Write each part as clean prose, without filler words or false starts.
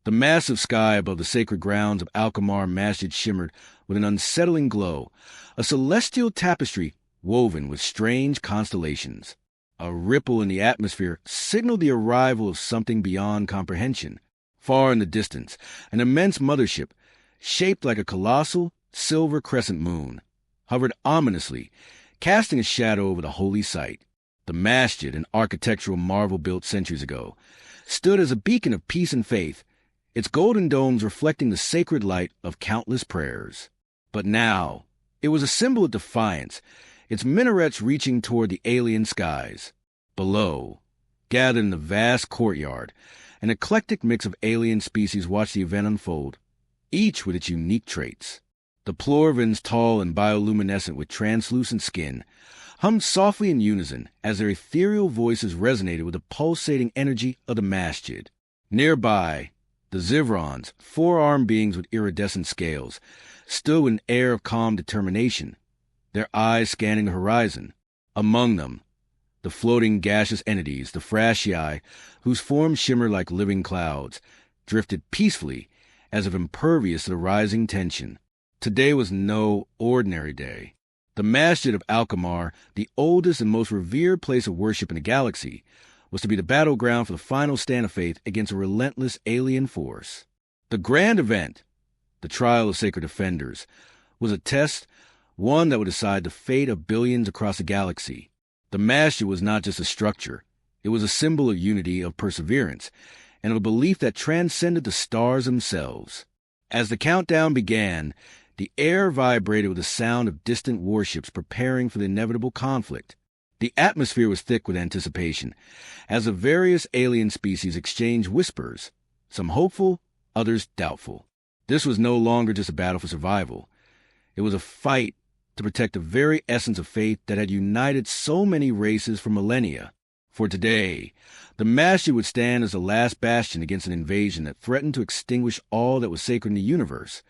The massive sky above the sacred grounds of Alkmaar Masjid shimmered with an unsettling glow, a celestial tapestry woven with strange constellations. A ripple in the atmosphere signaled the arrival of something beyond comprehension. Far in the distance, an immense mothership, shaped like a colossal silver crescent moon, hovered ominously, casting a shadow over the holy site. The masjid, an architectural marvel built centuries ago, stood as a beacon of peace and faith, its golden domes reflecting the sacred light of countless prayers. But now, it was a symbol of defiance, its minarets reaching toward the alien skies. Below, gathered in the vast courtyard, an eclectic mix of alien species watched the event unfold, each with its unique traits. The Plorvins, tall and bioluminescent with translucent skin, hummed softly in unison as their ethereal voices resonated with the pulsating energy of the masjid. Nearby, the Zivrons, four-armed beings with iridescent scales, stood with an air of calm determination, their eyes scanning the horizon. Among them, the floating gaseous entities, the Frashii, whose forms shimmered like living clouds, drifted peacefully, as if impervious to the rising tension. Today was no ordinary day. The Masjid of Alkmaar, the oldest and most revered place of worship in the galaxy, was to be the battleground for the final stand of faith against a relentless alien force. The grand event, the trial of sacred defenders, was a test, one that would decide the fate of billions across the galaxy. The Masjid was not just a structure. It was a symbol of unity, of perseverance, and of a belief that transcended the stars themselves. As the countdown began, the air vibrated with the sound of distant warships preparing for the inevitable conflict. The atmosphere was thick with anticipation, as the various alien species exchanged whispers, some hopeful, others doubtful. This was no longer just a battle for survival. It was a fight to protect the very essence of faith that had united so many races for millennia. For today, the Masjid would stand as the last bastion against an invasion that threatened to extinguish all that was sacred in the universe.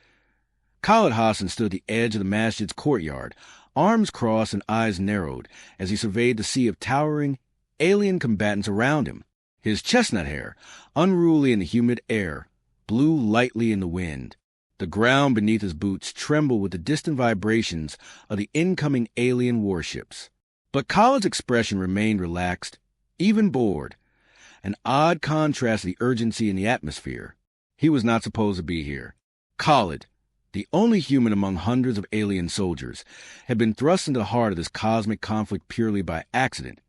Khalid Hassan stood at the edge of the Masjid's courtyard, arms crossed and eyes narrowed, as he surveyed the sea of towering, alien combatants around him. His chestnut hair, unruly in the humid air, blew lightly in the wind. The ground beneath his boots trembled with the distant vibrations of the incoming alien warships. But Khalid's expression remained relaxed, even bored, an odd contrast to the urgency in the atmosphere. He was not supposed to be here. Khalid, the only human among hundreds of alien soldiers, had been thrust into the heart of this cosmic conflict purely by accident,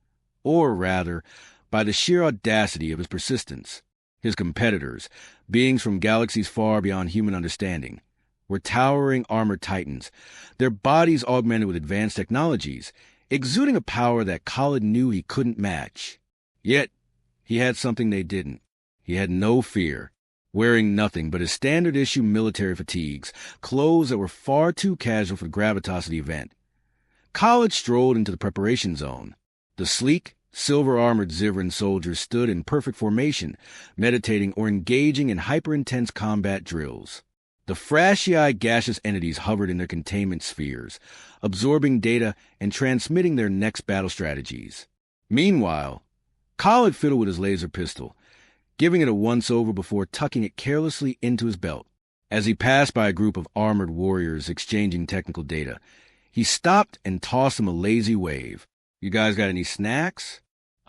or rather, by the sheer audacity of his persistence. His competitors, beings from galaxies far beyond human understanding, were towering armored titans, their bodies augmented with advanced technologies, exuding a power that Khalid knew he couldn't match. Yet, he had something they didn't. He had no fear, wearing nothing but his standard-issue military fatigues, clothes that were far too casual for the gravitas of the event. Khalid strolled into the preparation zone. The sleek, silver-armored Zivran soldiers stood in perfect formation, meditating or engaging in hyper-intense combat drills. The Frashii gaseous entities hovered in their containment spheres, absorbing data and transmitting their next battle strategies. Meanwhile, Khalid fiddled with his laser pistol, giving it a once-over before tucking it carelessly into his belt. As he passed by a group of armored warriors exchanging technical data, he stopped and tossed them a lazy wave. "You guys got any snacks?"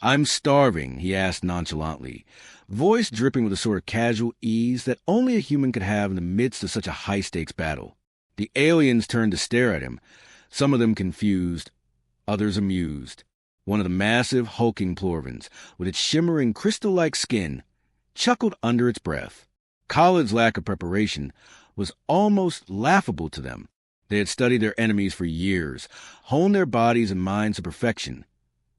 "I'm starving," he asked nonchalantly, voice dripping with a sort of casual ease that only a human could have in the midst of such a high-stakes battle. The aliens turned to stare at him, some of them confused, others amused. One of the massive, hulking Plorvins, with its shimmering crystal-like skin, chuckled under its breath. Khalid's lack of preparation was almost laughable to them. They had studied their enemies for years, honed their bodies and minds to perfection,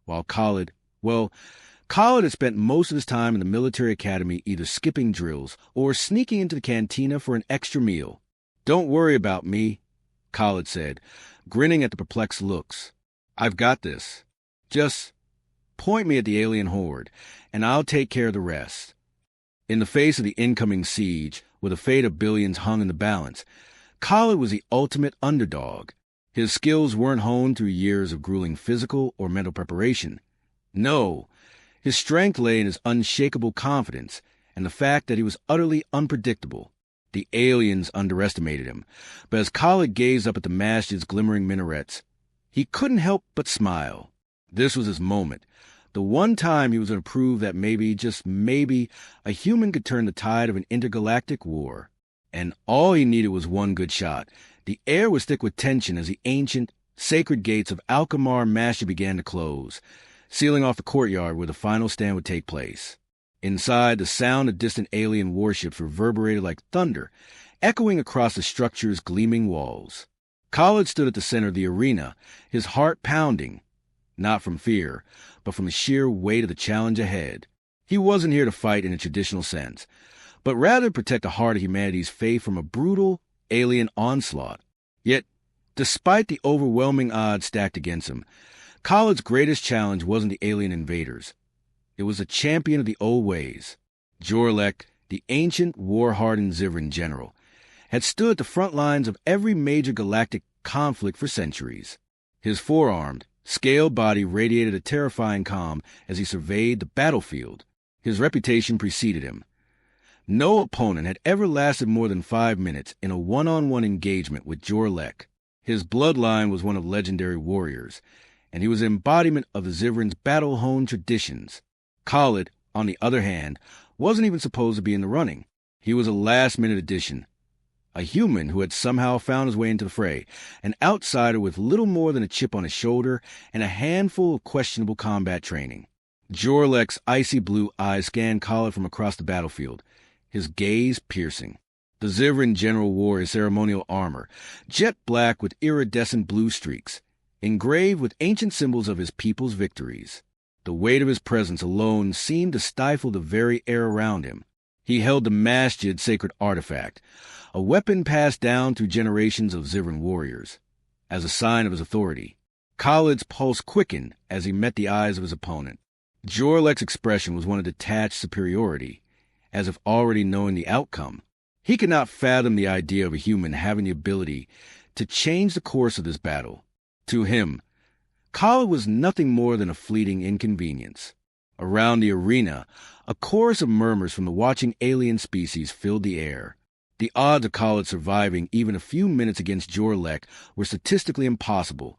while Khalid had spent most of his time in the military academy either skipping drills or sneaking into the cantina for an extra meal. "Don't worry about me," Khalid said, grinning at the perplexed looks. "I've got this. Just point me at the alien horde, and I'll take care of the rest." In the face of the incoming siege, where the fate of billions hung in the balance, Khalid was the ultimate underdog. His skills weren't honed through years of grueling physical or mental preparation. No, his strength lay in his unshakable confidence and the fact that he was utterly unpredictable. The aliens underestimated him, but as Khalid gazed up at the masjid's glimmering minarets, he couldn't help but smile. This was his moment. The one time he was going to prove that maybe, just maybe, a human could turn the tide of an intergalactic war. And all he needed was one good shot. The air was thick with tension as the ancient, sacred gates of Alkamar Masjid began to close, sealing off the courtyard where the final stand would take place. Inside, the sound of distant alien warships reverberated like thunder, echoing across the structure's gleaming walls. Khalid stood at the center of the arena, his heart pounding, not from fear, but from the sheer weight of the challenge ahead. He wasn't here to fight in a traditional sense, but rather protect the heart of humanity's faith from a brutal, alien onslaught. Yet, despite the overwhelming odds stacked against him, Khalid's greatest challenge wasn't the alien invaders. It was a champion of the old ways. Jorlek, the ancient, war-hardened Zivran general, had stood at the front lines of every major galactic conflict for centuries. His forearmed, scaled body radiated a terrifying calm as he surveyed the battlefield. His reputation preceded him. No opponent had ever lasted more than 5 minutes in a one-on-one engagement with Jorlek. His bloodline was one of legendary warriors, and he was an embodiment of the Zivran's battle-honed traditions. Khalid, on the other hand, wasn't even supposed to be in the running. He was a last-minute addition, a human who had somehow found his way into the fray, an outsider with little more than a chip on his shoulder and a handful of questionable combat training. Jorlek's icy blue eyes scanned Khalid from across the battlefield, his gaze piercing. The Zivran general wore his ceremonial armor, jet black with iridescent blue streaks, engraved with ancient symbols of his people's victories. The weight of his presence alone seemed to stifle the very air around him. He held the masjid's sacred artifact, a weapon passed down through generations of Zivran warriors. As a sign of his authority, Khalid's pulse quickened as he met the eyes of his opponent. Jorlek's expression was one of detached superiority, as if already knowing the outcome. He could not fathom the idea of a human having the ability to change the course of this battle. To him, Khalid was nothing more than a fleeting inconvenience. Around the arena, a chorus of murmurs from the watching alien species filled the air. The odds of Khalid surviving even a few minutes against Jorlek were statistically impossible.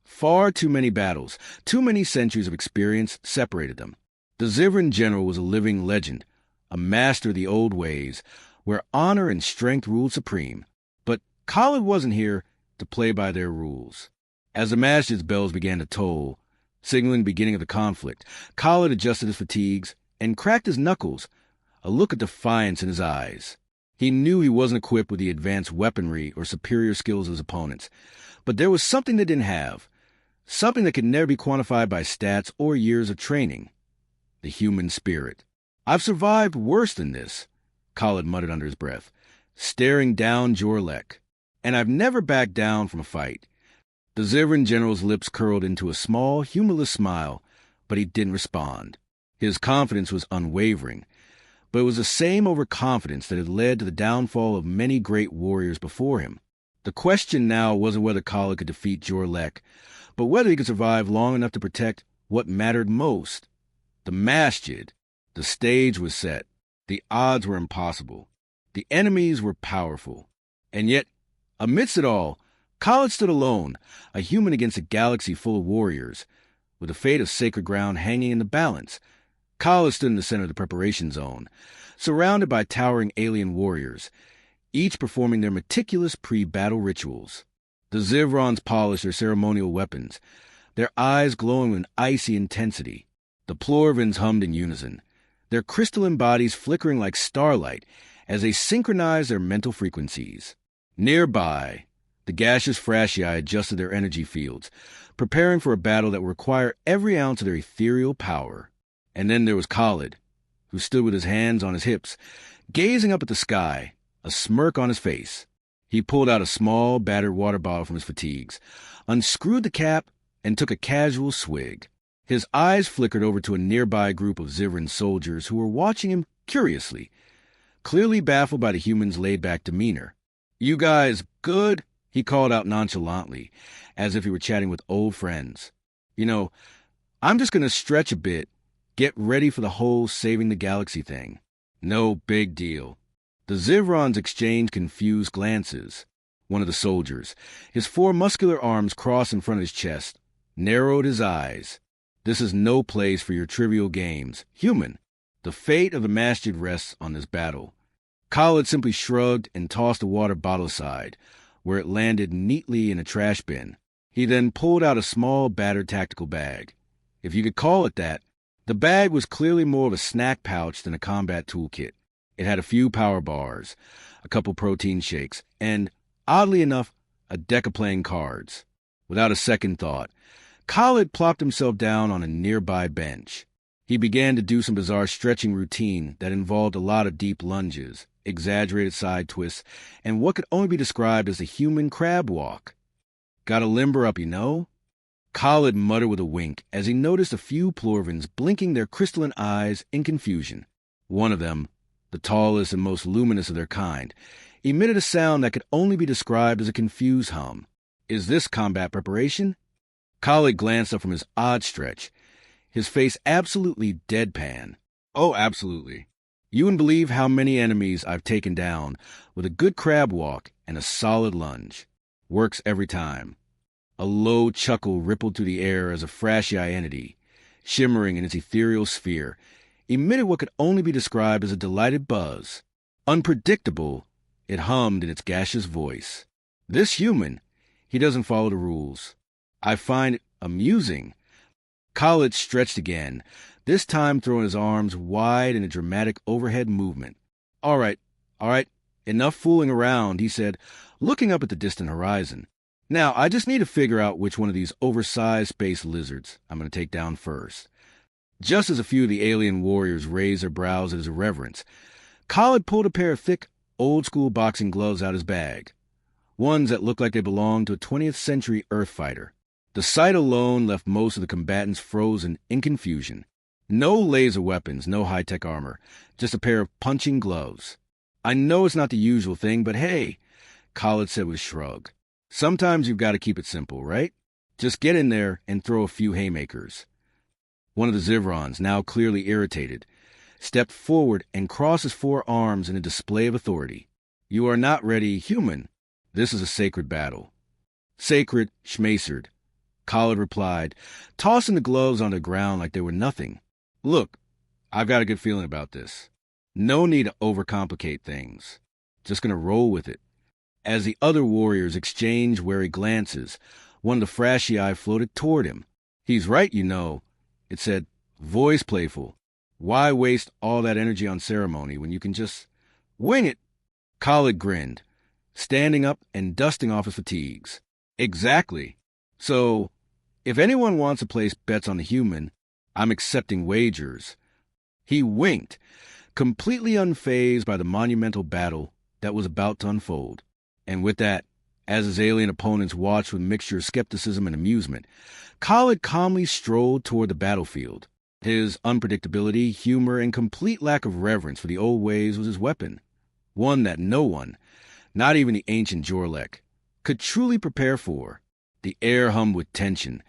Far too many battles, too many centuries of experience separated them. The Zivran general was a living legend, a master of the old ways, where honor and strength ruled supreme. But Khalid wasn't here to play by their rules. As the masjid's bells began to toll, signaling the beginning of the conflict, Khalid adjusted his fatigues and cracked his knuckles, a look of defiance in his eyes. He knew he wasn't equipped with the advanced weaponry or superior skills of his opponents, but there was something they didn't have, something that could never be quantified by stats or years of training: the human spirit. "I've survived worse than this," Khalid muttered under his breath, staring down Jorlek. "And I've never backed down from a fight." The Zivran general's lips curled into a small, humorless smile, but he didn't respond. His confidence was unwavering, but it was the same overconfidence that had led to the downfall of many great warriors before him. The question now wasn't whether Khalid could defeat Jorlek, but whether he could survive long enough to protect what mattered most: the masjid. The stage was set. The odds were impossible. The enemies were powerful. And yet, amidst it all, Khalid stood alone, a human against a galaxy full of warriors, with the fate of sacred ground hanging in the balance. Khalid stood in the center of the preparation zone, surrounded by towering alien warriors, each performing their meticulous pre-battle rituals. The Zivrons polished their ceremonial weapons, their eyes glowing with an icy intensity. The Plorvins hummed in unison, their crystalline bodies flickering like starlight as they synchronized their mental frequencies. Nearby, the gaseous Frashii adjusted their energy fields, preparing for a battle that would require every ounce of their ethereal power. And then there was Khalid, who stood with his hands on his hips, gazing up at the sky, a smirk on his face. He pulled out a small, battered water bottle from his fatigues, unscrewed the cap, and took a casual swig. His eyes flickered over to a nearby group of Zivran soldiers who were watching him curiously, clearly baffled by the human's laid-back demeanor. "You guys good?" he called out nonchalantly, as if he were chatting with old friends. I'm just going to stretch a bit, get ready for the whole saving the galaxy thing." No big deal. The Zivrons exchanged confused glances. One of the soldiers, his four muscular arms crossed in front of his chest, narrowed his eyes. This is no place for your trivial games. Human, the fate of the masjid rests on this battle. Khalid simply shrugged and tossed the water bottle aside, where it landed neatly in a trash bin. He then pulled out a small, battered tactical bag. If you could call it that, the bag was clearly more of a snack pouch than a combat toolkit. It had a few power bars, a couple protein shakes, and, oddly enough, a deck of playing cards. Without a second thought, Khalid plopped himself down on a nearby bench. He began to do some bizarre stretching routine that involved a lot of deep lunges, exaggerated side twists, and what could only be described as a human crab walk. Gotta limber up, you know? Khalid muttered with a wink as he noticed a few plorvins blinking their crystalline eyes in confusion. One of them, the tallest and most luminous of their kind, emitted a sound that could only be described as a confused hum. Is this combat preparation? Khalid glanced up from his odd stretch, his face absolutely deadpan. Oh, absolutely. You wouldn't believe how many enemies I've taken down with a good crab walk and a solid lunge. Works every time. A low chuckle rippled through the air as a frashy entity, shimmering in its ethereal sphere, emitted what could only be described as a delighted buzz. Unpredictable, it hummed in its gaseous voice. This human, he doesn't follow the rules. I find it amusing. Khalid stretched again, this time throwing his arms wide in a dramatic overhead movement. All right, enough fooling around, he said, looking up at the distant horizon. Now, I just need to figure out which one of these oversized space lizards I'm going to take down first. Just as a few of the alien warriors raised their brows at his irreverence, Khalid pulled a pair of thick, old-school boxing gloves out his bag, ones that looked like they belonged to a 20th century Earth fighter. The sight alone left most of the combatants frozen in confusion. No laser weapons, no high-tech armor, just a pair of punching gloves. I know it's not the usual thing, but hey, Khalid said with a shrug. Sometimes you've got to keep it simple, right? Just get in there and throw a few haymakers. One of the Zivrons, now clearly irritated, stepped forward and crossed his four arms in a display of authority. You are not ready, human. This is a sacred battle. Sacred, schmacered, Khalid replied, tossing the gloves on the ground like they were nothing. Look, I've got a good feeling about this. No need to overcomplicate things. Just gonna roll with it. As the other warriors exchanged wary glances, one of the Frashii floated toward him. He's right, you know, it said, voice playful. Why waste all that energy on ceremony when you can just wing it? Khalid grinned, standing up and dusting off his fatigues. Exactly. So, if anyone wants to place bets on the human, I'm accepting wagers. He winked, completely unfazed by the monumental battle that was about to unfold. And with that, as his alien opponents watched with a mixture of skepticism and amusement, Khalid calmly strolled toward the battlefield. His unpredictability, humor, and complete lack of reverence for the old ways was his weapon. One that no one, not even the ancient Jorlek, could truly prepare for. The air hummed with tension,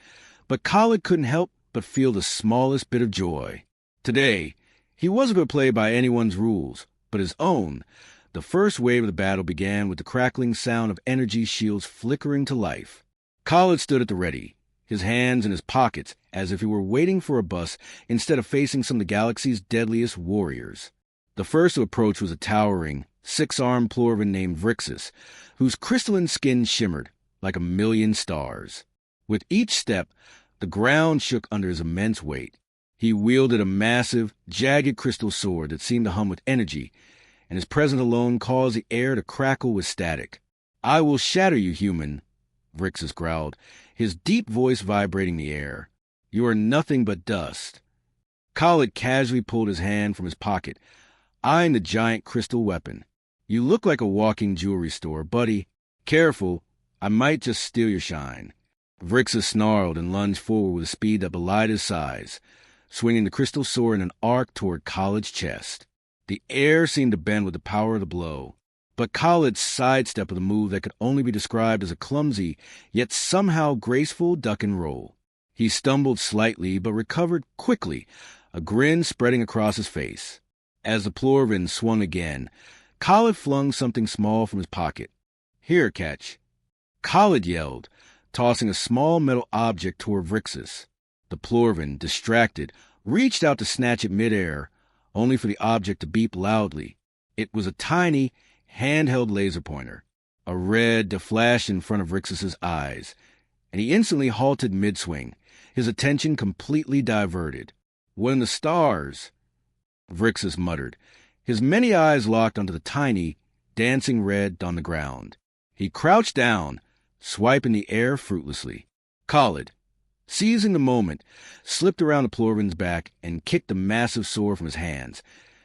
but Khalid couldn't help but feel the smallest bit of joy. Today, he wasn't going to play by anyone's rules, but his own. The first wave of the battle began with the crackling sound of energy shields flickering to life. Khalid stood at the ready, his hands in his pockets as if he were waiting for a bus instead of facing some of the galaxy's deadliest warriors. The first to approach was a towering, six-armed plorvin named Vrixis, whose crystalline skin shimmered like a million stars. With each step, the ground shook under his immense weight. He wielded a massive, jagged crystal sword that seemed to hum with energy, and his presence alone caused the air to crackle with static. I will shatter you, human, Vrixis growled, his deep voice vibrating the air. You are nothing but dust. Khalid casually pulled his hand from his pocket, eyeing the giant crystal weapon. You look like a walking jewelry store, buddy. Careful, I might just steal your shine. Vrixis snarled and lunged forward with a speed that belied his size, swinging the crystal sword in an arc toward Khalid's chest. The air seemed to bend with the power of the blow, but Khalid sidestepped with a move that could only be described as a clumsy, yet somehow graceful duck and roll. He stumbled slightly, but recovered quickly, a grin spreading across his face. As the Plorvin swung again, Khalid flung something small from his pocket. "Here, catch." Khalid yelled, tossing a small metal object toward Vrixis. The Plorvin, distracted, reached out to snatch it midair, only for the object to beep loudly. It was a tiny, handheld laser pointer. A red flashed in front of Vrixis' eyes, and he instantly halted mid-swing, his attention completely diverted. "What in the stars?" Vrixis muttered, his many eyes locked onto the tiny, dancing red on the ground. He crouched down, swiping the air fruitlessly. Khalid, seizing the moment, slipped around the Plorvin's back and kicked the massive sword from his hands,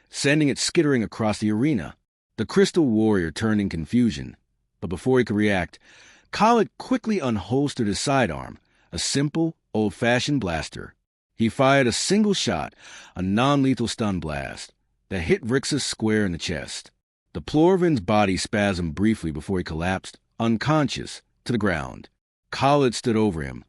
sending it skittering across the arena. The crystal warrior turned in confusion, but before he could react, Khalid quickly unholstered his sidearm, a simple, old-fashioned blaster. He fired a single shot, a non-lethal stun blast, that hit Vrixis square in the chest. The Plorvin's body spasmed briefly before he collapsed, unconscious, to the ground. Khalid stood over him,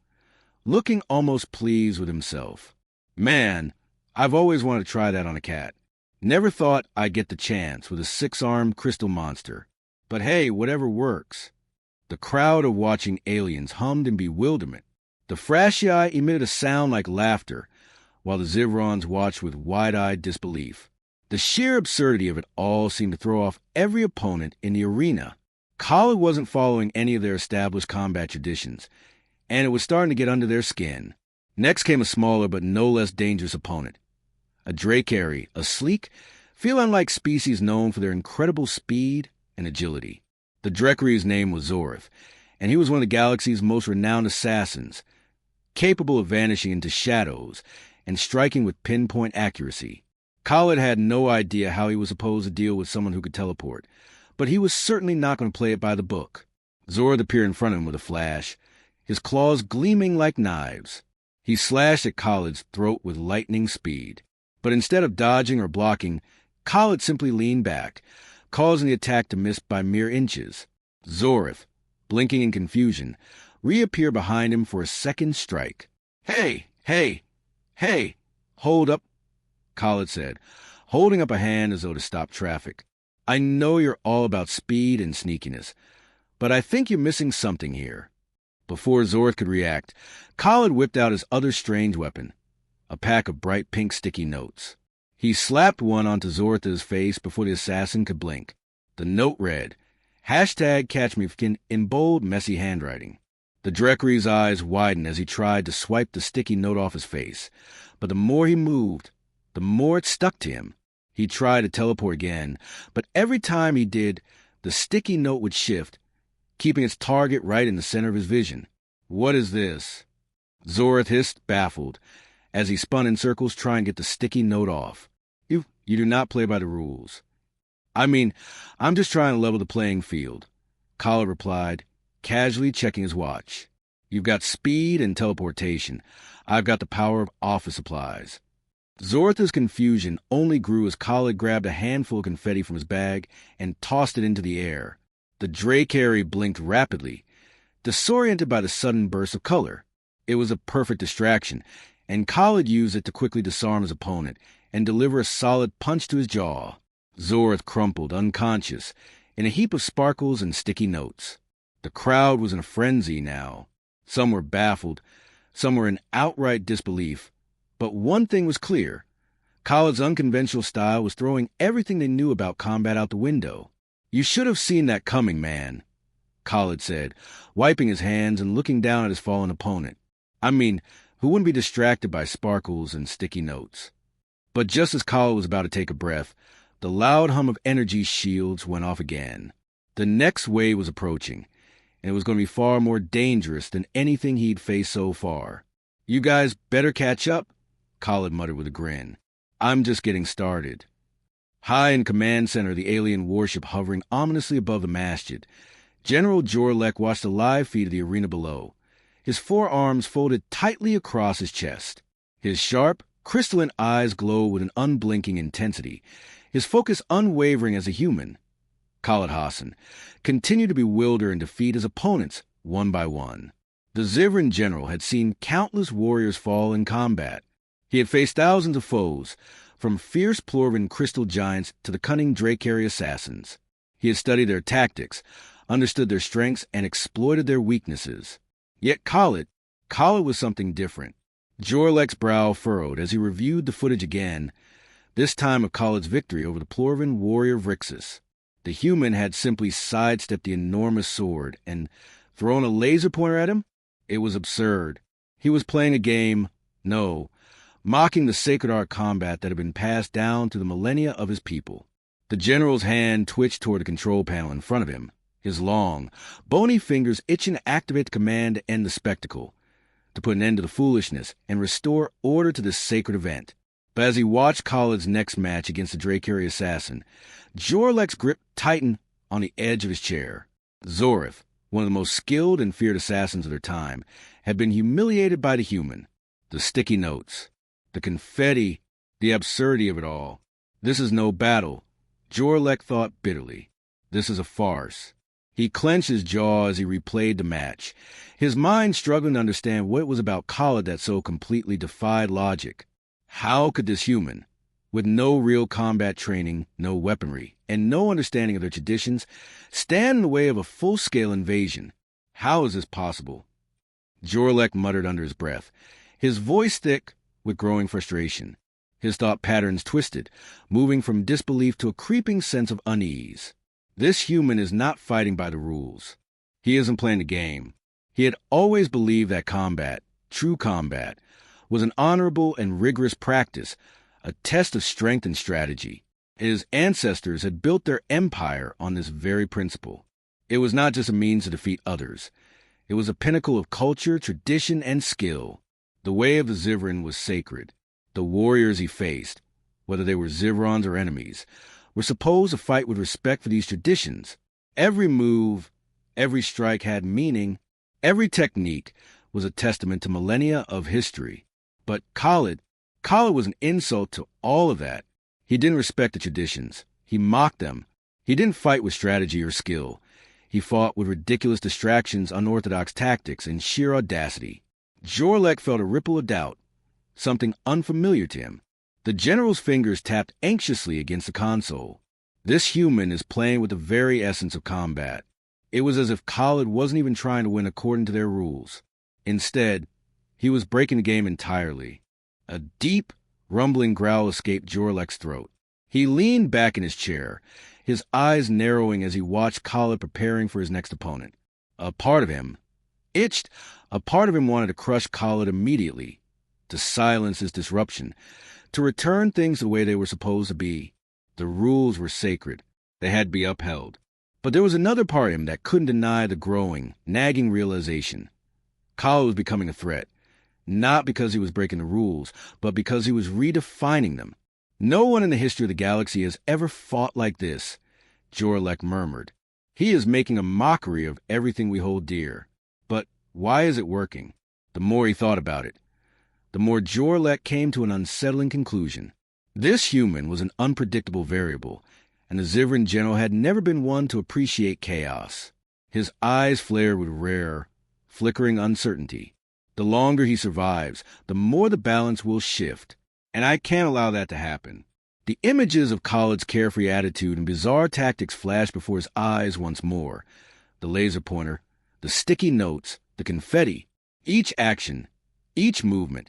looking almost pleased with himself. "Man, I've always wanted to try that on a cat. Never thought I'd get the chance with a 6-armed crystal monster. But hey, whatever works." The crowd of watching aliens hummed in bewilderment. The Frashii emitted a sound like laughter, while the Zivrons watched with wide-eyed disbelief. The sheer absurdity of it all seemed to throw off every opponent in the arena. Khalid wasn't following any of their established combat traditions, and it was starting to get under their skin. Next came a smaller but no less dangerous opponent. A Dracari, a sleek, feline-like species known for their incredible speed and agility. The Dracari's name was Zorth, and he was one of the galaxy's most renowned assassins, capable of vanishing into shadows and striking with pinpoint accuracy. Khalid had no idea how he was supposed to deal with someone who could teleport, but he was certainly not going to play it by the book. Zorth appeared in front of him with a flash, his claws gleaming like knives. He slashed at Khalid's throat with lightning speed. But instead of dodging or blocking, Khalid simply leaned back, causing the attack to miss by mere inches. Zorth, blinking in confusion, reappeared behind him for a second strike. "Hey, hey, hey, hold up," Khalid said, holding up a hand as though to stop traffic. "I know you're all about speed and sneakiness, but I think you're missing something here." Before Zorth could react, Khalid whipped out his other strange weapon, a pack of bright pink sticky notes. He slapped one onto Zorth's face before the assassin could blink. The note read, #CatchMeFkin in bold, messy handwriting. The Dracari's eyes widened as he tried to swipe the sticky note off his face, but the more he moved, the more it stuck to him. He tried to teleport again, but every time he did, the sticky note would shift, keeping its target right in the center of his vision. "What is this?" Zorth hissed, baffled, as he spun in circles trying to get the sticky note off. You do not play by the rules." I'm just trying to level the playing field," Khalid replied, casually checking his watch. "You've got speed and teleportation. I've got the power of office supplies." Zorth's confusion only grew as Khalid grabbed a handful of confetti from his bag and tossed it into the air. The Dracari blinked rapidly, disoriented by the sudden burst of color. It was a perfect distraction, and Khalid used it to quickly disarm his opponent and deliver a solid punch to his jaw. Zorth crumpled, unconscious, in a heap of sparkles and sticky notes. The crowd was in a frenzy now. Some were baffled, some were in outright disbelief. But one thing was clear. Khalid's unconventional style was throwing everything they knew about combat out the window. "You should have seen that coming, man," Khalid said, wiping his hands and looking down at his fallen opponent. Who wouldn't be distracted by sparkles and sticky notes? But just as Khalid was about to take a breath, the loud hum of energy shields went off again. The next wave was approaching, and it was going to be far more dangerous than anything he'd faced so far. "You guys better catch up," Khalid muttered with a grin. "I'm just getting started." High in command center, the alien warship hovering ominously above the masjid, General Jorlek watched the live feed of the arena below, his forearms folded tightly across his chest. His sharp, crystalline eyes glowed with an unblinking intensity, his focus unwavering as a human. Khalid Hassan continued to bewilder and defeat his opponents one by one. The Zivran general had seen countless warriors fall in combat. He had faced thousands of foes, from fierce Plorvin crystal giants to the cunning Dracari assassins. He had studied their tactics, understood their strengths, and exploited their weaknesses. Yet Khalid was something different. Jorlek's brow furrowed as he reviewed the footage again, this time of Khalid's victory over the Plorvin warrior Vrixis. The human had simply sidestepped the enormous sword and thrown a laser pointer at him. It was absurd. He was playing a game, mocking the sacred art combat that had been passed down through the millennia of his people. The general's hand twitched toward the control panel in front of him, his long, bony fingers itching to activate the command to end the spectacle, to put an end to the foolishness and restore order to this sacred event. But as he watched Khalid's next match against the Dracari assassin, Jorlek's grip tightened on the edge of his chair. Zorith, one of the most skilled and feared assassins of their time, had been humiliated by the human. The sticky notes, the confetti, the absurdity of it all. This is no battle, Jorlek thought bitterly. This is a farce. He clenched his jaw as he replayed the match, his mind struggling to understand what it was about Khalid that so completely defied logic. How could this human, with no real combat training, no weaponry, and no understanding of their traditions, stand in the way of a full-scale invasion? How is this possible? Jorlek muttered under his breath, his voice thick with growing frustration. His thought patterns twisted, moving from disbelief to a creeping sense of unease. This human is not fighting by the rules. He isn't playing the game. He had always believed that combat, true combat, was an honorable and rigorous practice, a test of strength and strategy. His ancestors had built their empire on this very principle. It was not just a means to defeat others. It was a pinnacle of culture, tradition, and skill. The way of the Zivran was sacred. The warriors he faced, whether they were Zivrons or enemies, were supposed to fight with respect for these traditions. Every move, every strike had meaning. Every technique was a testament to millennia of history. But Khalid was an insult to all of that. He didn't respect the traditions. He mocked them. He didn't fight with strategy or skill. He fought with ridiculous distractions, unorthodox tactics, and sheer audacity. Jorlek felt a ripple of doubt, something unfamiliar to him. The general's fingers tapped anxiously against the console. This human is playing with the very essence of combat. It was as if Khalid wasn't even trying to win according to their rules. Instead, he was breaking the game entirely. A deep, rumbling growl escaped Jorlek's throat. He leaned back in his chair, his eyes narrowing as he watched Khalid preparing for his next opponent. A part of him wanted to crush Khalid immediately, to silence his disruption, to return things the way they were supposed to be. The rules were sacred. They had to be upheld. But there was another part of him that couldn't deny the growing, nagging realization. Khalid was becoming a threat, not because he was breaking the rules, but because he was redefining them. No one in the history of the galaxy has ever fought like this, Jorlek murmured. He is making a mockery of everything we hold dear. But why is it working? The more he thought about it, the more Jorlek came to an unsettling conclusion. This human was an unpredictable variable, and the Zivran general had never been one to appreciate chaos. His eyes flared with rare, flickering uncertainty. The longer he survives, the more the balance will shift, and I can't allow that to happen. The images of Khalid's carefree attitude and bizarre tactics flashed before his eyes once more. The laser pointer, the sticky notes, the confetti. Each action, each movement,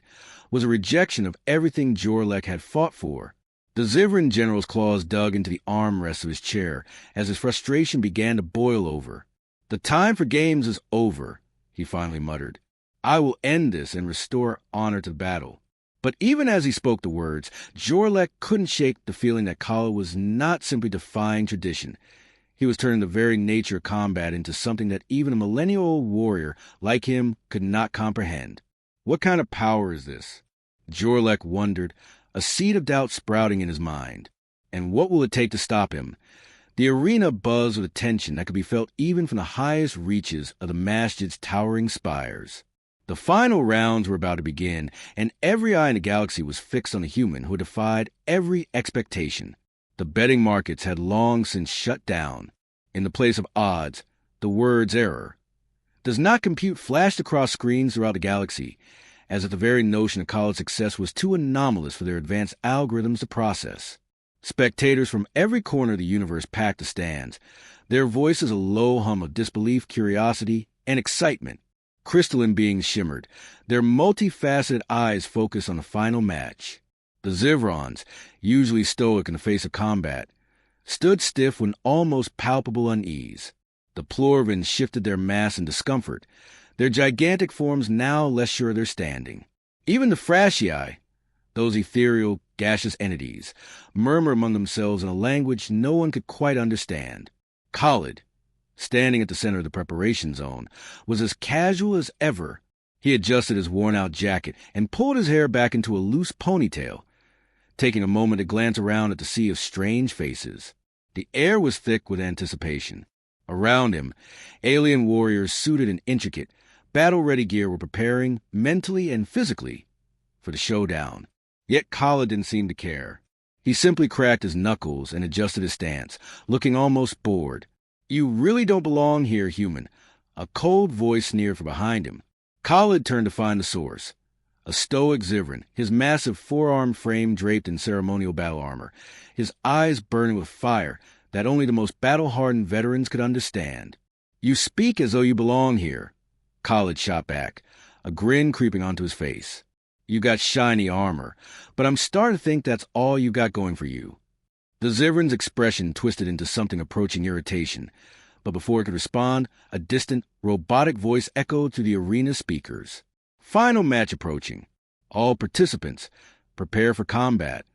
was a rejection of everything Jorlek had fought for. The Zivran general's claws dug into the armrests of his chair as his frustration began to boil over. "The time for games is over," he finally muttered. "I will end this and restore honor to the battle." But even as he spoke the words, Jorlek couldn't shake the feeling that Khalid was not simply defying tradition. He was turning the very nature of combat into something that even a millennial-old warrior like him could not comprehend. What kind of power is this? Jorlek wondered, a seed of doubt sprouting in his mind. And what will it take to stop him? The arena buzzed with a tension that could be felt even from the highest reaches of the masjid's towering spires. The final rounds were about to begin, and every eye in the galaxy was fixed on the human who defied every expectation. The betting markets had long since shut down. In the place of odds, the words error does not compute flashed across screens throughout the galaxy, as if the very notion of college success was too anomalous for their advanced algorithms to process. Spectators from every corner of the universe packed the stands, their voices a low hum of disbelief, curiosity, and excitement. Crystalline beings shimmered, their multifaceted eyes focused on the final match. The Zivrons, usually stoic in the face of combat, stood stiff with almost palpable unease. The Plorvins shifted their mass in discomfort, their gigantic forms now less sure of their standing. Even the Frashii, those ethereal, gaseous entities, murmured among themselves in a language no one could quite understand. Khalid, standing at the center of the preparation zone, was as casual as ever. He adjusted his worn-out jacket and pulled his hair back into a loose ponytail, taking a moment to glance around at the sea of strange faces. The air was thick with anticipation. Around him, alien warriors suited in intricate, battle-ready gear were preparing, mentally and physically, for the showdown. Yet Khalid didn't seem to care. He simply cracked his knuckles and adjusted his stance, looking almost bored. "You really don't belong here, human," a cold voice sneered from behind him. Khalid turned to find the source. A stoic Zivran, his massive four-armed frame draped in ceremonial battle armor, his eyes burning with fire that only the most battle-hardened veterans could understand. "You speak as though you belong here," Khalid shot back, a grin creeping onto his face. "You got shiny armor, but I'm starting to think that's all you got going for you." The Zivran's expression twisted into something approaching irritation, but before it could respond, a distant, robotic voice echoed through the arena speakers. "Final match approaching. All participants, prepare for combat."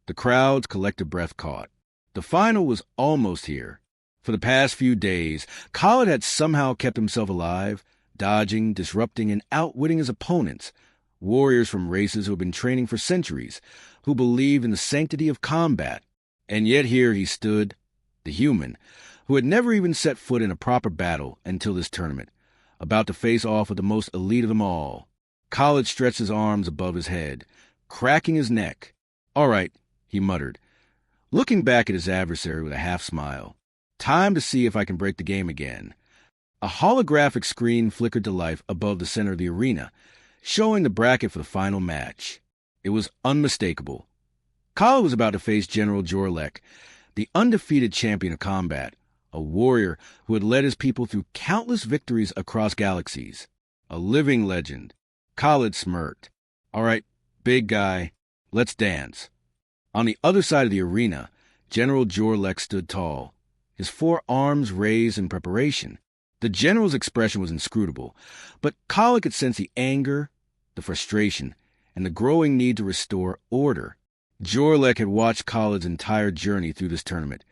The crowd's collective breath caught. The final was almost here. For the past few days, Khalid had somehow kept himself alive, dodging, disrupting, and outwitting his opponents, warriors from races who had been training for centuries, who believed in the sanctity of combat. And yet here he stood, the human, who had never even set foot in a proper battle until this tournament, about to face off with the most elite of them all. Khalid stretched his arms above his head, cracking his neck. "All right," he muttered, looking back at his adversary with a half-smile. "Time to see if I can break the game again." A holographic screen flickered to life above the center of the arena, showing the bracket for the final match. It was unmistakable. Khalid was about to face General Jorlek, the undefeated champion of combat, a warrior who had led his people through countless victories across galaxies. A living legend. Khalid smirked. "All right, big guy, let's dance." On the other side of the arena, General Jorlek stood tall, his four arms raised in preparation. The general's expression was inscrutable, but Khalid could sense the anger, the frustration, and the growing need to restore order. Jorlek had watched Khalid's entire journey through this tournament,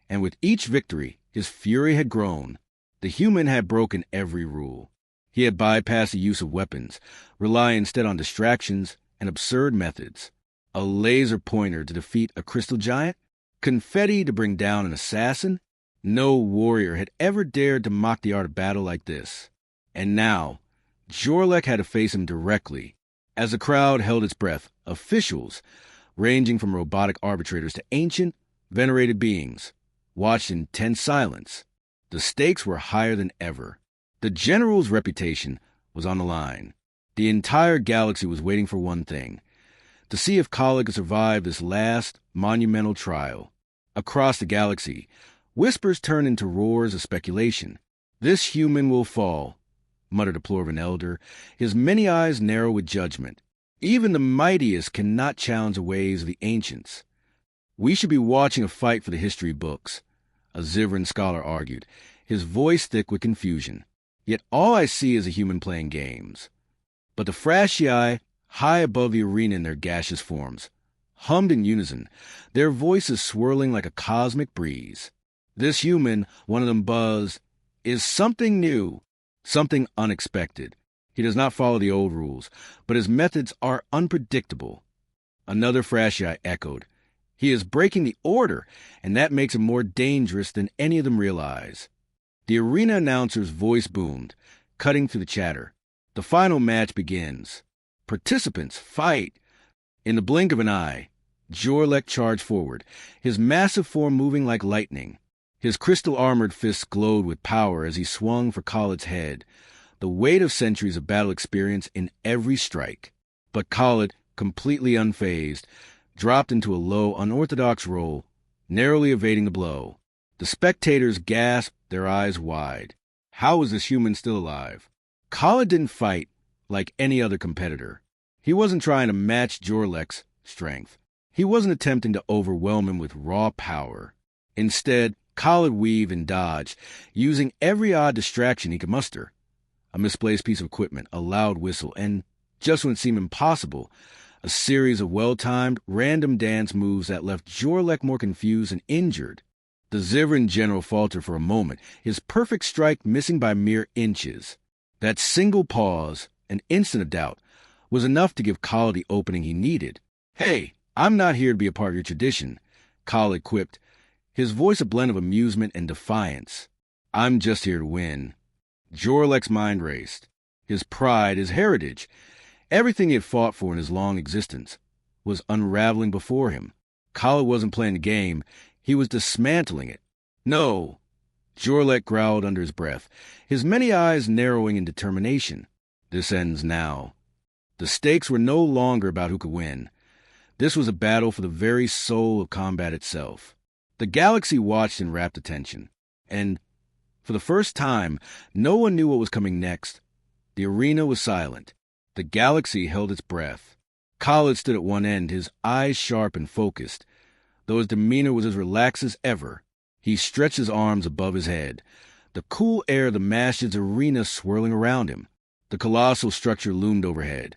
and with each victory, his fury had grown. The human had broken every rule. He had bypassed the use of weapons, relying instead on distractions and absurd methods. A laser pointer to defeat a crystal giant? Confetti to bring down an assassin? No warrior had ever dared to mock the art of battle like this. And now, Jorlek had to face him directly. As the crowd held its breath, officials, ranging from robotic arbitrators to ancient, venerated beings, watched in tense silence. The stakes were higher than ever. The general's reputation was on the line. The entire galaxy was waiting for one thing: to see if Khalid could survive this last, monumental trial. Across the galaxy, whispers turned into roars of speculation. "This human will fall," muttered a Plorvin elder, his many eyes narrow with judgment. "Even the mightiest cannot challenge the ways of the ancients." "We should be watching a fight for the history books," a Zivran scholar argued, his voice thick with confusion. "Yet all I see is a human playing games." But the Frashii, high above the arena in their gaseous forms, hummed in unison, their voices swirling like a cosmic breeze. "This human," one of them buzzed, "is something new, something unexpected. He does not follow the old rules, but his methods are unpredictable." Another Frashii echoed, "He is breaking the order, and that makes him more dangerous than any of them realize." The arena announcer's voice boomed, cutting through the chatter. "The final match begins. Participants, fight!" In the blink of an eye, Jorlek charged forward, his massive form moving like lightning. His crystal-armored fists glowed with power as he swung for Khalid's head, the weight of centuries of battle experience in every strike. But Khalid, completely unfazed, dropped into a low, unorthodox roll, narrowly evading the blow. The spectators gasped, their eyes wide. How was this human still alive? Khalid didn't fight like any other competitor. He wasn't trying to match Jorlek's strength. He wasn't attempting to overwhelm him with raw power. Instead, Khalid weaved and dodged, using every odd distraction he could muster. A misplaced piece of equipment, a loud whistle, and, just when it seemed impossible, a series of well-timed, random dance moves that left Jorlek more confused and injured. The Zivran general faltered for a moment, his perfect strike missing by mere inches. That single pause, an instant of doubt, was enough to give Khalid the opening he needed. "Hey, I'm not here to be a part of your tradition," Khalid quipped, his voice a blend of amusement and defiance. "I'm just here to win." Jorlek's mind raced. His pride, his heritage, everything he had fought for in his long existence, was unraveling before him. Khalid wasn't playing the game, he was dismantling it. "No!" Jorlek growled under his breath, his many eyes narrowing in determination. "This ends now." The stakes were no longer about who could win. This was a battle for the very soul of combat itself. The galaxy watched in rapt attention, and, for the first time, no one knew what was coming next. The arena was silent. The galaxy held its breath. Khalid stood at one end, his eyes sharp and focused, though his demeanor was as relaxed as ever. He stretched his arms above his head, the cool air of the Masjid's arena swirling around him. The colossal structure loomed overhead,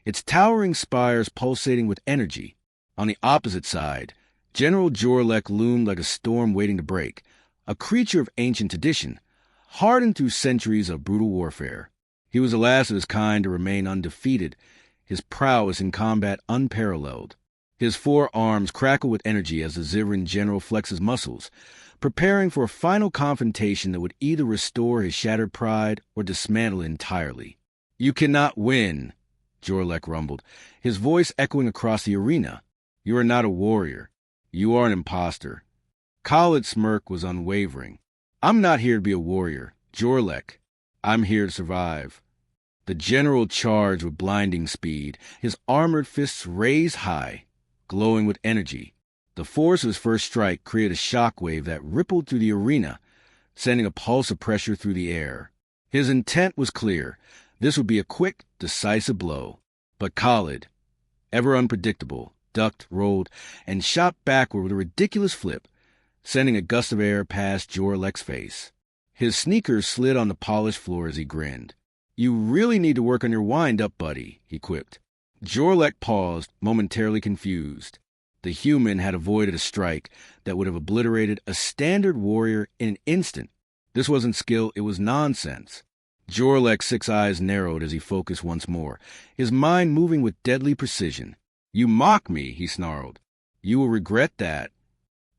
its towering spires pulsating with energy. On the opposite side, General Jorlek loomed like a storm waiting to break, a creature of ancient tradition, hardened through centuries of brutal warfare. He was the last of his kind to remain undefeated, his prowess in combat unparalleled. His four arms crackled with energy as the Zivran general flexed his muscles, preparing for a final confrontation that would either restore his shattered pride or dismantle it entirely. "You cannot win," Jorlek rumbled, his voice echoing across the arena. "You are not a warrior. You are an imposter." Khalid's smirk was unwavering. "I'm not here to be a warrior, Jorlek. I'm here to survive." The general charged with blinding speed, his armored fists raised high, glowing with energy. The force of his first strike created a shockwave that rippled through the arena, sending a pulse of pressure through the air. His intent was clear. This would be a quick, decisive blow. But Khalid, ever unpredictable, ducked, rolled, and shot backward with a ridiculous flip, sending a gust of air past Jorlek's face. His sneakers slid on the polished floor as he grinned. "You really need to work on your wind-up, buddy," he quipped. Jorlek paused, momentarily confused. The human had avoided a strike that would have obliterated a standard warrior in an instant. This wasn't skill, it was nonsense. Jorlek's 6 eyes narrowed as he focused once more, his mind moving with deadly precision. "You mock me," he snarled. "You will regret that."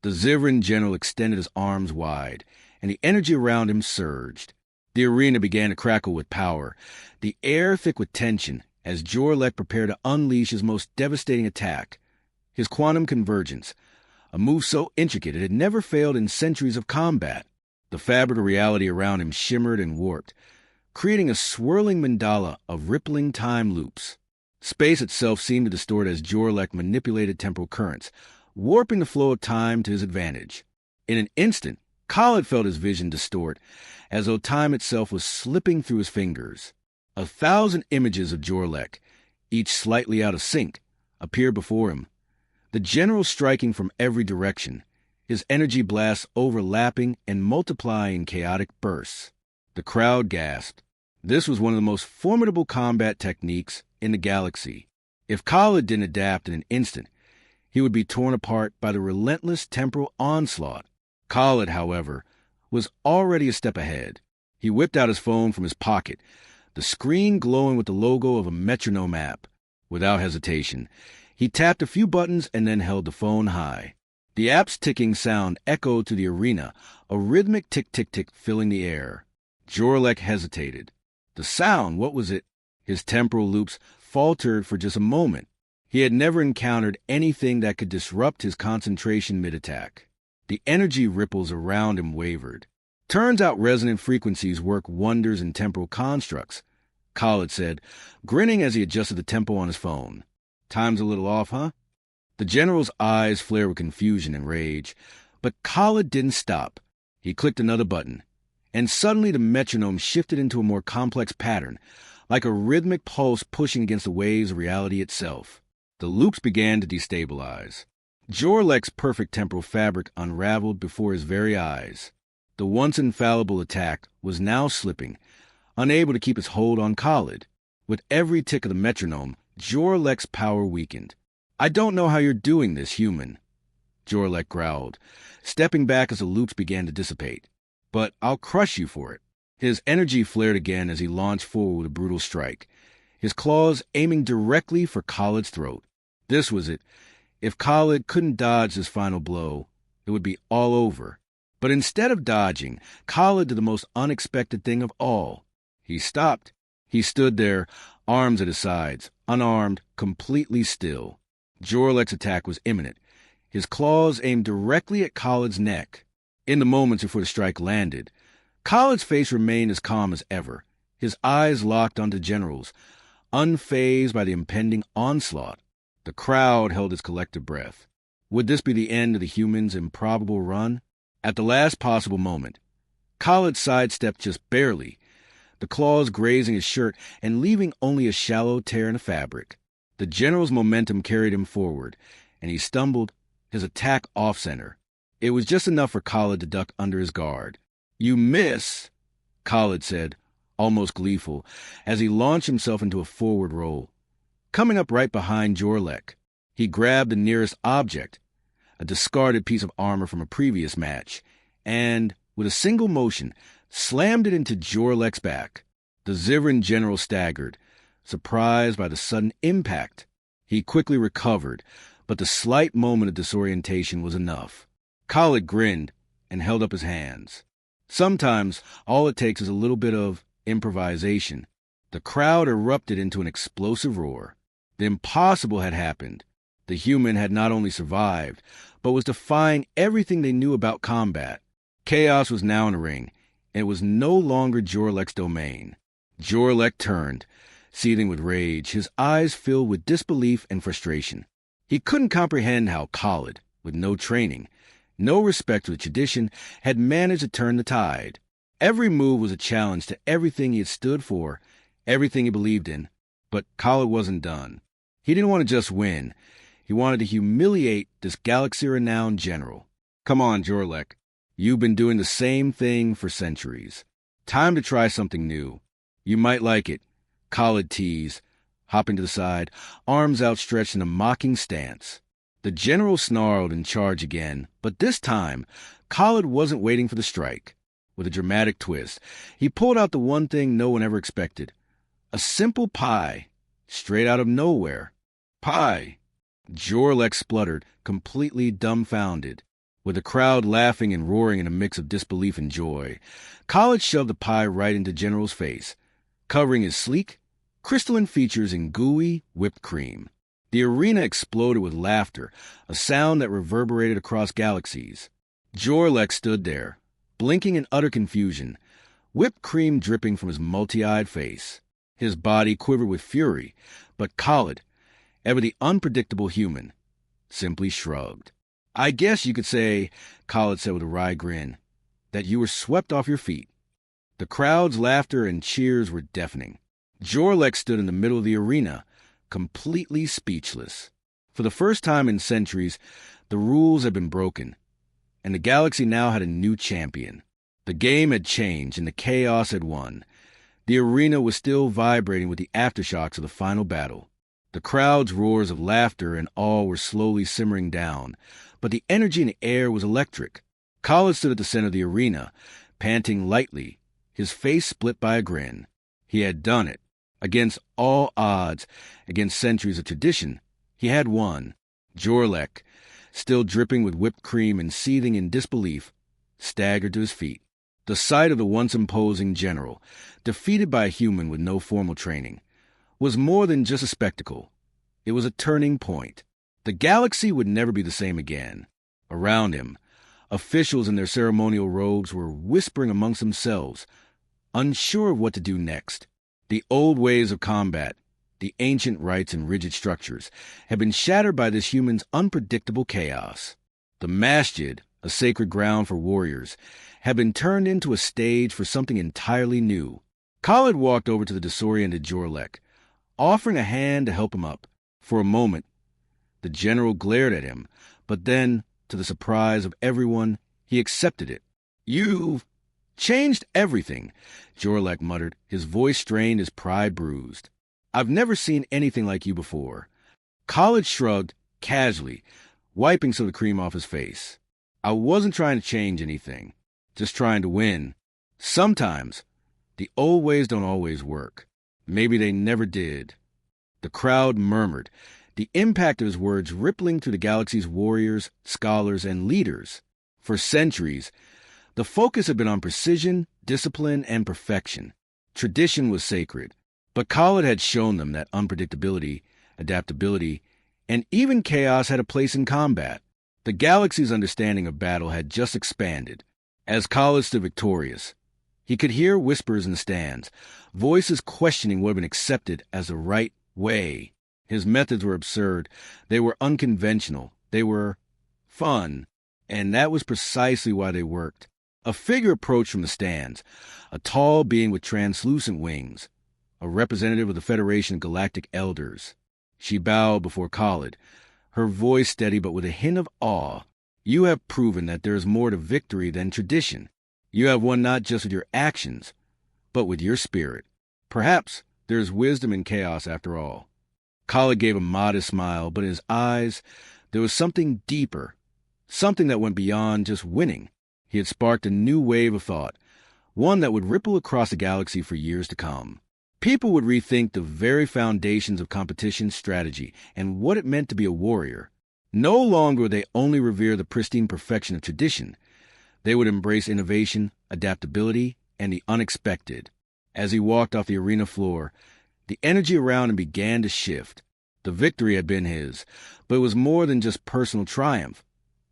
The Zivran general extended his arms wide, and the energy around him surged. The arena began to crackle with power, the air thick with tension, as Jorlek prepared to unleash his most devastating attack, his quantum convergence, a move so intricate it had never failed in centuries of combat. The fabric of reality around him shimmered and warped, creating a swirling mandala of rippling time loops. Space itself seemed to distort as Jorlek manipulated temporal currents, warping the flow of time to his advantage. In an instant, Khalid felt his vision distort, as though time itself was slipping through his fingers. 1,000 images of Jorlek, each slightly out of sync, appeared before him, the general striking from every direction, his energy blasts overlapping and multiplying in chaotic bursts. The crowd gasped. This was one of the most formidable combat techniques in the galaxy. If Khalid didn't adapt in an instant, he would be torn apart by the relentless temporal onslaught. Khalid, however, was already a step ahead. He whipped out his phone from his pocket, the screen glowing with the logo of a metronome app. Without hesitation, he tapped a few buttons and then held the phone high. The app's ticking sound echoed through the arena, a rhythmic tick-tick-tick filling the air. Jorlek hesitated. The sound, what was it? His temporal loops faltered for just a moment. He had never encountered anything that could disrupt his concentration mid-attack. The energy ripples around him wavered. Turns out resonant frequencies work wonders in temporal constructs. Khalid said, grinning as he adjusted the tempo on his phone. Time's a little off, huh? The general's eyes flared with confusion and rage, but Khalid didn't stop. He clicked another button, and suddenly the metronome shifted into a more complex pattern, like a rhythmic pulse pushing against the waves of reality itself. The loops began to destabilize. Jorlek's perfect temporal fabric unraveled before his very eyes. The once infallible attack was now slipping, unable to keep its hold on Khalid. With every tick of the metronome, Jorlek's power weakened. I don't know how you're doing this, human, Jorlek growled, stepping back as the loops began to dissipate. But I'll crush you for it. His energy flared again as he launched forward with a brutal strike, his claws aiming directly for Khalid's throat. This was it. If Khalid couldn't dodge this final blow, it would be all over. But instead of dodging, Khalid did the most unexpected thing of all. He stopped. He stood there, arms at his sides, unarmed, completely still. Jorlek's attack was imminent, his claws aimed directly at Khalid's neck. In the moments before the strike landed, Khalid's face remained as calm as ever, his eyes locked onto the general's, unfazed by the impending onslaught. The crowd held its collective breath. Would this be the end of the human's improbable run? At the last possible moment, Khalid sidestepped just barely, the claws grazing his shirt and leaving only a shallow tear in the fabric. The general's momentum carried him forward, and he stumbled, his attack off-center. It was just enough for Khalid to duck under his guard. You miss, Khalid said, almost gleeful, as he launched himself into a forward roll. Coming up right behind Jorlek, he grabbed the nearest object, a discarded piece of armor from a previous match, and, with a single motion, slammed it into Jorlek's back. The Zivran general staggered, surprised by the sudden impact. He quickly recovered, but the slight moment of disorientation was enough. Khalid grinned and held up his hands. Sometimes all it takes is a little bit of improvisation. The crowd erupted into an explosive roar. The impossible had happened. The human had not only survived, but was defying everything they knew about combat. Chaos was now in the ring, and it was no longer Jorlek's domain. Jorlek turned, seething with rage, his eyes filled with disbelief and frustration. He couldn't comprehend how Khalid, with no training, no respect for the tradition, had managed to turn the tide. Every move was a challenge to everything he had stood for, everything he believed in. But Khalid wasn't done. He didn't want to just win. He wanted to humiliate this galaxy-renowned general. Come on, Jorlek. You've been doing the same thing for centuries. Time to try something new. You might like it, Khalid teased, hopping to the side, arms outstretched in a mocking stance. The general snarled and charged again, but this time, Khalid wasn't waiting for the strike. With a dramatic twist, he pulled out the one thing no one ever expected. A simple pie, straight out of nowhere. Pie! Jorlek spluttered, completely dumbfounded. With the crowd laughing and roaring in a mix of disbelief and joy, Khalid shoved the pie right into General's face, covering his sleek, crystalline features in gooey, whipped cream. The arena exploded with laughter, a sound that reverberated across galaxies. Jorlek stood there, blinking in utter confusion, whipped cream dripping from his multi-eyed face. His body quivered with fury, but Khalid, ever the unpredictable human, simply shrugged. I guess you could say, Khalid said with a wry grin, that you were swept off your feet. The crowd's laughter and cheers were deafening. Jorlek stood in the middle of the arena, completely speechless. For the first time in centuries, the rules had been broken, and the galaxy now had a new champion. The game had changed, and the chaos had won. The arena was still vibrating with the aftershocks of the final battle. The crowd's roars of laughter and awe were slowly simmering down, but the energy in the air was electric. Khalid stood at the center of the arena, panting lightly, his face split by a grin. He had done it. Against all odds, against centuries of tradition, he had won. Jorlek, still dripping with whipped cream and seething in disbelief, staggered to his feet. The sight of the once imposing general, defeated by a human with no formal training, was more than just a spectacle. It was a turning point. The galaxy would never be the same again. Around him, officials in their ceremonial robes were whispering amongst themselves, unsure of what to do next. The old ways of combat, the ancient rites and rigid structures, had been shattered by this human's unpredictable chaos. The masjid, a sacred ground for warriors, had been turned into a stage for something entirely new. Khalid walked over to the disoriented Jorlek, offering a hand to help him up. For a moment, the general glared at him, but then, to the surprise of everyone, he accepted it. "You've changed everything," Jorlek muttered, his voice strained, his pride bruised. "I've never seen anything like you before." Khalid shrugged, casually, wiping some of the cream off his face. "I wasn't trying to change anything, just trying to win. Sometimes, the old ways don't always work. Maybe they never did." The crowd murmured, the impact of his words rippling through the galaxy's warriors, scholars, and leaders. For centuries, the focus had been on precision, discipline, and perfection. Tradition was sacred, but Khalid had shown them that unpredictability, adaptability, and even chaos had a place in combat. The galaxy's understanding of battle had just expanded. As Khalid stood victorious, he could hear whispers in the stands, voices questioning what had been accepted as the right way. His methods were absurd. They were unconventional. They were fun. And that was precisely why they worked. A figure approached from the stands, a tall being with translucent wings, a representative of the Federation of Galactic Elders. She bowed before Khalid, her voice steady but with a hint of awe. "You have proven that there is more to victory than tradition. You have won not just with your actions, but with your spirit. Perhaps there is wisdom in chaos after all." Khalid gave a modest smile, but in his eyes there was something deeper, something that went beyond just winning. He had sparked a new wave of thought, one that would ripple across the galaxy for years to come. People would rethink the very foundations of competition strategy and what it meant to be a warrior. No longer would they only revere the pristine perfection of tradition. They would embrace innovation, adaptability, and the unexpected. As he walked off the arena floor, the energy around him began to shift. The victory had been his, but it was more than just personal triumph.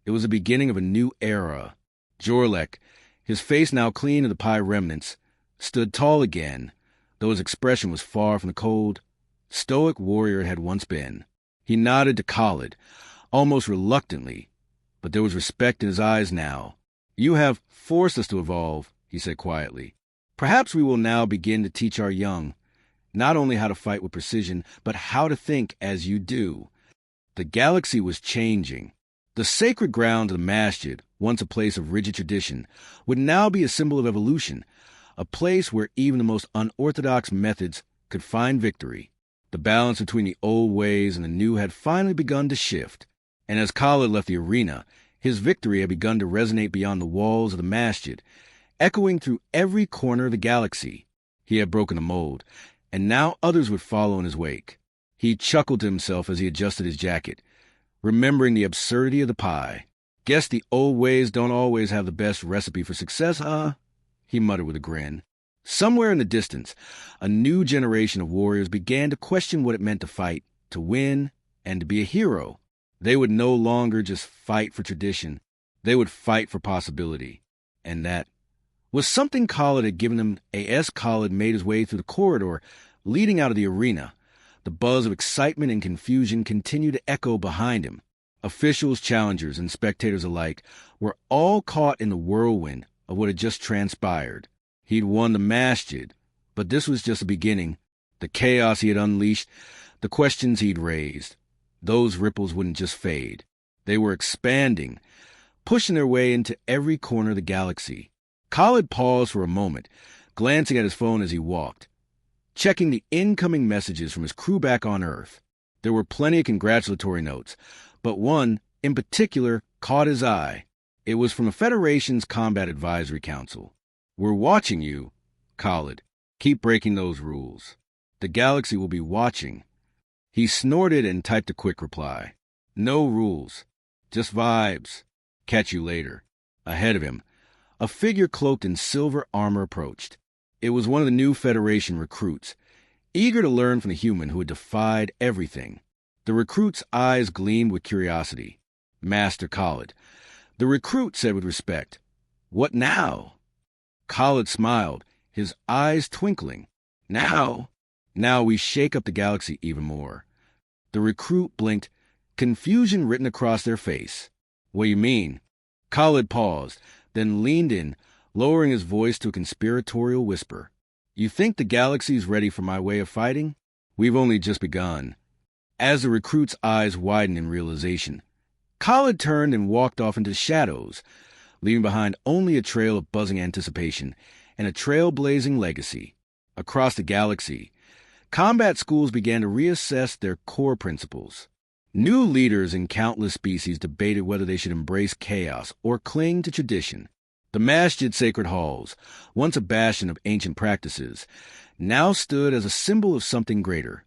It was the beginning of a new era. Jorlek, his face now clean of the pie remnants, stood tall again, though his expression was far from the cold, stoic warrior it had once been. He nodded to Khalid, almost reluctantly, but there was respect in his eyes now. "You have forced us to evolve," he said quietly. "Perhaps we will now begin to teach our young, not only how to fight with precision, but how to think as you do." The galaxy was changing. The sacred ground of the masjid, once a place of rigid tradition, would now be a symbol of evolution, a place where even the most unorthodox methods could find victory. The balance between the old ways and the new had finally begun to shift, and as Khalid left the arena, his victory had begun to resonate beyond the walls of the masjid, echoing through every corner of the galaxy. He had broken the mold, and now others would follow in his wake. He chuckled to himself as he adjusted his jacket, remembering the absurdity of the pie. "Guess the old ways don't always have the best recipe for success, huh?" he muttered with a grin. Somewhere in the distance, a new generation of warriors began to question what it meant to fight, to win, and to be a hero. They would no longer just fight for tradition. They would fight for possibility. And that was something Khalid had given him as Khalid made his way through the corridor leading out of the arena. The buzz of excitement and confusion continued to echo behind him. Officials, challengers, and spectators alike were all caught in the whirlwind of what had just transpired. He'd won the masjid, but this was just the beginning. The chaos he had unleashed, the questions he'd raised, those ripples wouldn't just fade. They were expanding, pushing their way into every corner of the galaxy. Khalid paused for a moment, glancing at his phone as he walked, checking the incoming messages from his crew back on Earth. There were plenty of congratulatory notes, but one, in particular, caught his eye. It was from the Federation's Combat Advisory Council. "We're watching you, Khalid. Keep breaking those rules. The galaxy will be watching." He snorted and typed a quick reply. "No rules. Just vibes. Catch you later." Ahead of him, a figure cloaked in silver armor approached. It was one of the new Federation recruits, eager to learn from the human who had defied everything. The recruit's eyes gleamed with curiosity. "Master Khalid." The recruit said with respect, "What now?" Khalid smiled, his eyes twinkling. Now we shake up the galaxy even more. The recruit blinked, confusion written across their face. What do you mean? Khalid paused, then leaned in, lowering his voice to a conspiratorial whisper. You think the galaxy's ready for my way of fighting? We've only just begun. As the recruit's eyes widened in realization, Khalid turned and walked off into the shadows, leaving behind only a trail of buzzing anticipation and a trailblazing legacy. Across the galaxy, combat schools began to reassess their core principles. New leaders in countless species debated whether they should embrace chaos or cling to tradition. The Masjid sacred halls, once a bastion of ancient practices, now stood as a symbol of something greater.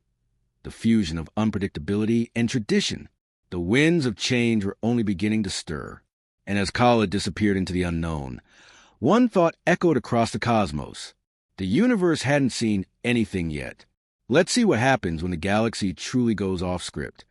The fusion of unpredictability and tradition. The winds of change were only beginning to stir. And as Khalid disappeared into the unknown, one thought echoed across the cosmos. The universe hadn't seen anything yet. Let's see what happens when the galaxy truly goes off script.